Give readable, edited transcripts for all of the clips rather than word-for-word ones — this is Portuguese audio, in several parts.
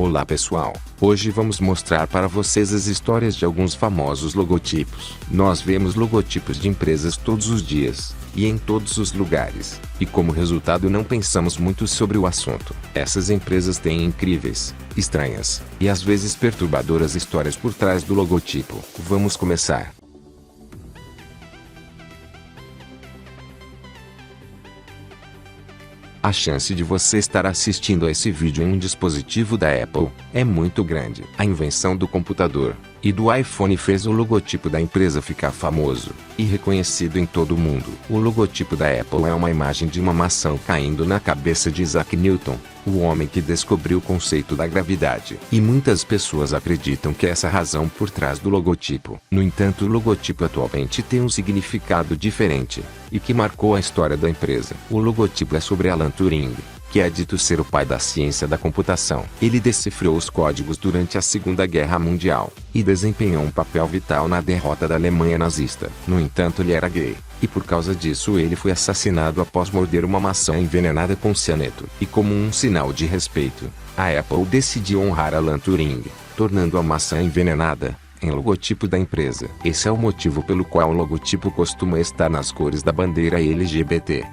Olá pessoal, hoje vamos mostrar para vocês as histórias de alguns famosos logotipos. Nós vemos logotipos de empresas todos os dias, e em todos os lugares, e como resultado não pensamos muito sobre o assunto. Essas empresas têm incríveis, estranhas, e às vezes perturbadoras histórias por trás do logotipo. Vamos começar. A chance de você estar assistindo a esse vídeo em um dispositivo da Apple é muito grande. A invenção do computador e do iPhone fez o logotipo da empresa ficar famoso e reconhecido em todo o mundo. O logotipo da Apple é uma imagem de uma maçã caindo na cabeça de Isaac Newton, o homem que descobriu o conceito da gravidade. E muitas pessoas acreditam que essa é a razão por trás do logotipo. No entanto, o logotipo atualmente tem um significado diferente e que marcou a história da empresa. O logotipo é sobre Alan Turing, que é dito ser o pai da ciência da computação. Ele decifrou os códigos durante a Segunda Guerra Mundial e desempenhou um papel vital na derrota da Alemanha nazista. No entanto, ele era gay, e por causa disso ele foi assassinado após morder uma maçã envenenada com cianeto. E como um sinal de respeito, a Apple decidiu honrar Alan Turing, tornando a maçã envenenada em logotipo da empresa. Esse é o motivo pelo qual o logotipo costuma estar nas cores da bandeira LGBT.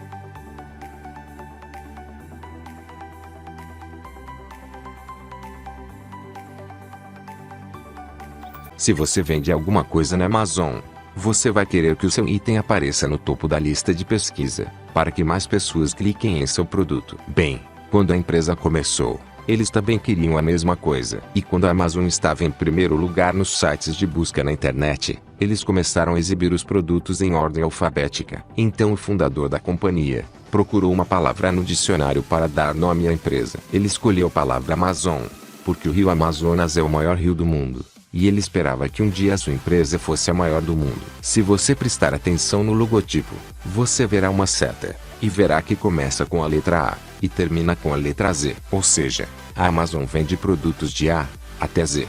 Se você vende alguma coisa na Amazon, você vai querer que o seu item apareça no topo da lista de pesquisa, para que mais pessoas cliquem em seu produto. Bem, quando a empresa começou, eles também queriam a mesma coisa. E quando a Amazon estava em primeiro lugar nos sites de busca na internet, eles começaram a exibir os produtos em ordem alfabética. Então o fundador da companhia procurou uma palavra no dicionário para dar nome à empresa. Ele escolheu a palavra Amazon, porque o rio Amazonas é o maior rio do mundo. E ele esperava que um dia a sua empresa fosse a maior do mundo. Se você prestar atenção no logotipo, você verá uma seta, e verá que começa com a letra A, e termina com a letra Z. Ou seja, a Amazon vende produtos de A até Z.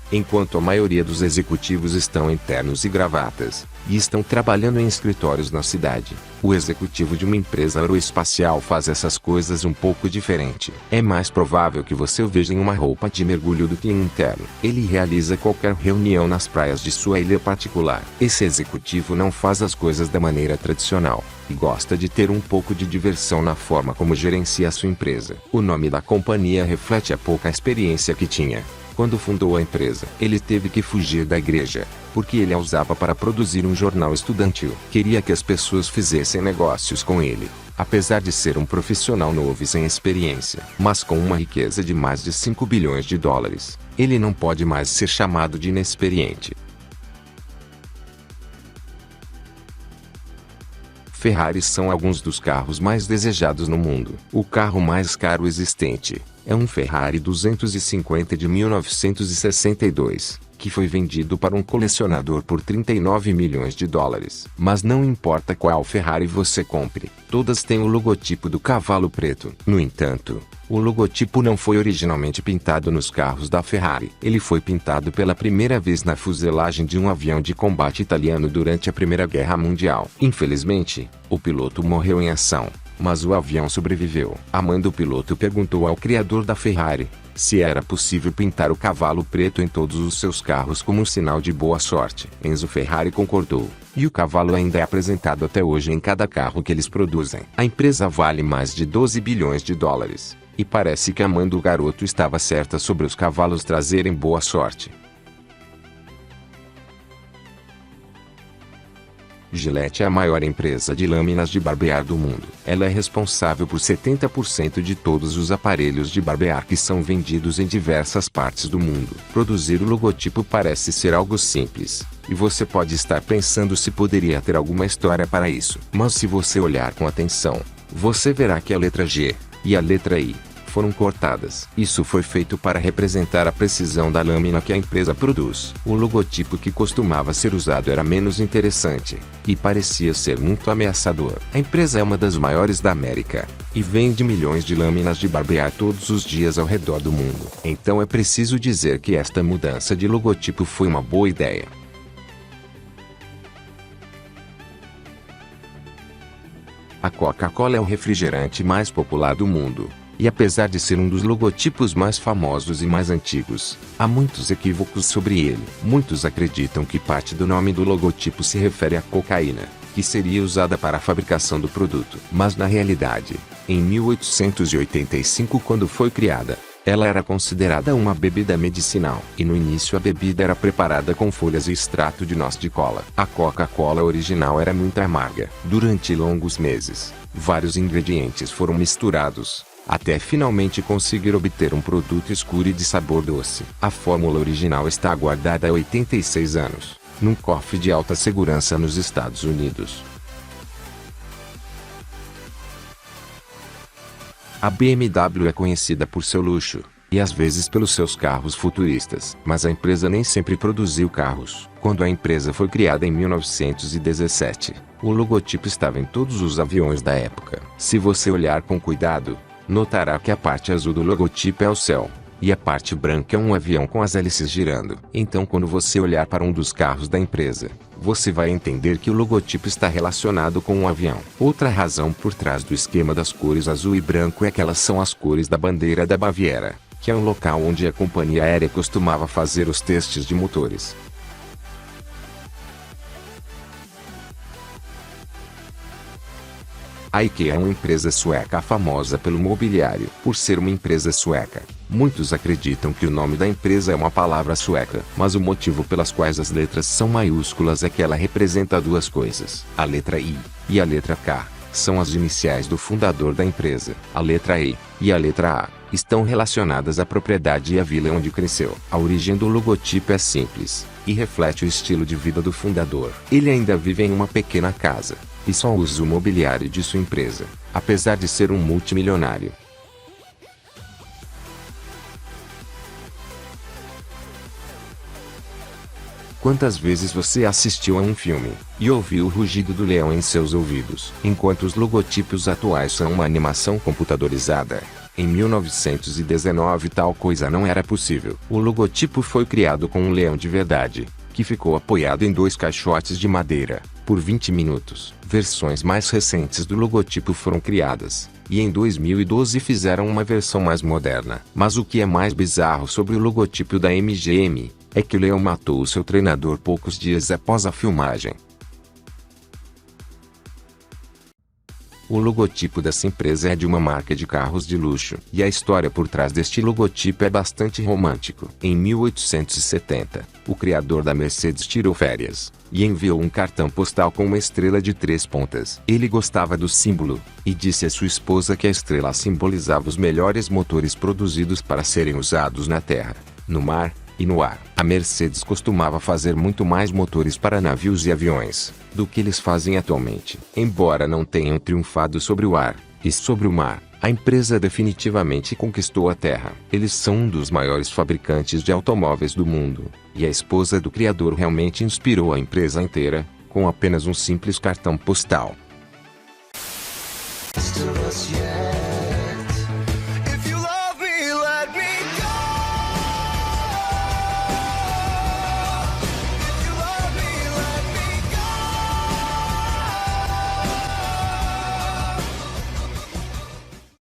Enquanto a maioria dos executivos estão em ternos e gravatas, e estão trabalhando em escritórios na cidade, o executivo de uma empresa aeroespacial faz essas coisas um pouco diferente. É mais provável que você o veja em uma roupa de mergulho do que em um terno. Ele realiza qualquer reunião nas praias de sua ilha particular. Esse executivo não faz as coisas da maneira tradicional, e gosta de ter um pouco de diversão na forma como gerencia a sua empresa. O nome da companhia reflete a pouca experiência que tinha. Quando fundou a empresa, ele teve que fugir da igreja, porque ele a usava para produzir um jornal estudantil. Queria que as pessoas fizessem negócios com ele, apesar de ser um profissional novo e sem experiência, mas com uma riqueza de mais de 5 bilhões de dólares. Ele não pode mais ser chamado de inexperiente. Ferraris são alguns dos carros mais desejados no mundo. O carro mais caro existente é um Ferrari 250 de 1962, que foi vendido para um colecionador por 39 milhões de dólares. Mas não importa qual Ferrari você compre, todas têm o logotipo do cavalo preto. No entanto, o logotipo não foi originalmente pintado nos carros da Ferrari. Ele foi pintado pela primeira vez na fuselagem de um avião de combate italiano durante a Primeira Guerra Mundial. Infelizmente, o piloto morreu em ação, mas o avião sobreviveu. A mãe do piloto perguntou ao criador da Ferrari se era possível pintar o cavalo preto em todos os seus carros como um sinal de boa sorte. Enzo Ferrari concordou, e o cavalo ainda é apresentado até hoje em cada carro que eles produzem. A empresa vale mais de 12 bilhões de dólares, e parece que a mãe do garoto estava certa sobre os cavalos trazerem boa sorte. Gillette é a maior empresa de lâminas de barbear do mundo. Ela é responsável por 70% de todos os aparelhos de barbear que são vendidos em diversas partes do mundo. Produzir o logotipo parece ser algo simples, e você pode estar pensando se poderia ter alguma história para isso. Mas se você olhar com atenção, você verá que a letra G e a letra I foram cortadas. Isso foi feito para representar a precisão da lâmina que a empresa produz. O logotipo que costumava ser usado era menos interessante, e parecia ser muito ameaçador. A empresa é uma das maiores da América, e vende milhões de lâminas de barbear todos os dias ao redor do mundo. Então é preciso dizer que esta mudança de logotipo foi uma boa ideia. A Coca-Cola é o refrigerante mais popular do mundo. E apesar de ser um dos logotipos mais famosos e mais antigos, há muitos equívocos sobre ele. Muitos acreditam que parte do nome do logotipo se refere à cocaína, que seria usada para a fabricação do produto. Mas na realidade, em 1885, quando foi criada, ela era considerada uma bebida medicinal. E no início a bebida era preparada com folhas e extrato de noz de cola. A Coca-Cola original era muito amarga. Durante longos meses, vários ingredientes foram misturados, até finalmente conseguir obter um produto escuro e de sabor doce. A fórmula original está guardada há 86 anos, num cofre de alta segurança nos Estados Unidos. A BMW é conhecida por seu luxo, e às vezes pelos seus carros futuristas. Mas a empresa nem sempre produziu carros. Quando a empresa foi criada em 1917, o logotipo estava em todos os aviões da época. Se você olhar com cuidado, notará que a parte azul do logotipo é o céu, e a parte branca é um avião com as hélices girando. Então quando você olhar para um dos carros da empresa, você vai entender que o logotipo está relacionado com um avião. Outra razão por trás do esquema das cores azul e branco é que elas são as cores da bandeira da Baviera, que é um local onde a companhia aérea costumava fazer os testes de motores. A IKEA é uma empresa sueca famosa pelo mobiliário. Por ser uma empresa sueca, muitos acreditam que o nome da empresa é uma palavra sueca. Mas o motivo pelas quais as letras são maiúsculas é que ela representa duas coisas. A letra I e a letra K são as iniciais do fundador da empresa. A letra E e a letra A estão relacionadas à propriedade e à vila onde cresceu. A origem do logotipo é simples e reflete o estilo de vida do fundador. Ele ainda vive em uma pequena casa e só usa o mobiliário de sua empresa, apesar de ser um multimilionário. Quantas vezes você assistiu a um filme e ouviu o rugido do leão em seus ouvidos? Enquanto os logotipos atuais são uma animação computadorizada, em 1919 tal coisa não era possível. O logotipo foi criado com um leão de verdade, que ficou apoiado em dois caixotes de madeira, por 20 minutos. Versões mais recentes do logotipo foram criadas, e em 2012 fizeram uma versão mais moderna. Mas o que é mais bizarro sobre o logotipo da MGM, é que o leão matou o seu treinador poucos dias após a filmagem. O logotipo dessa empresa é de uma marca de carros de luxo, e a história por trás deste logotipo é bastante romântico. Em 1870, o criador da Mercedes tirou férias, e enviou um cartão postal com uma estrela de 3 pontas. Ele gostava do símbolo, e disse à sua esposa que a estrela simbolizava os melhores motores produzidos para serem usados na terra, no mar e no ar. A Mercedes costumava fazer muito mais motores para navios e aviões do que eles fazem atualmente. Embora não tenham triunfado sobre o ar e sobre o mar, a empresa definitivamente conquistou a terra. Eles são um dos maiores fabricantes de automóveis do mundo, e a esposa do criador realmente inspirou a empresa inteira, com apenas um simples cartão postal.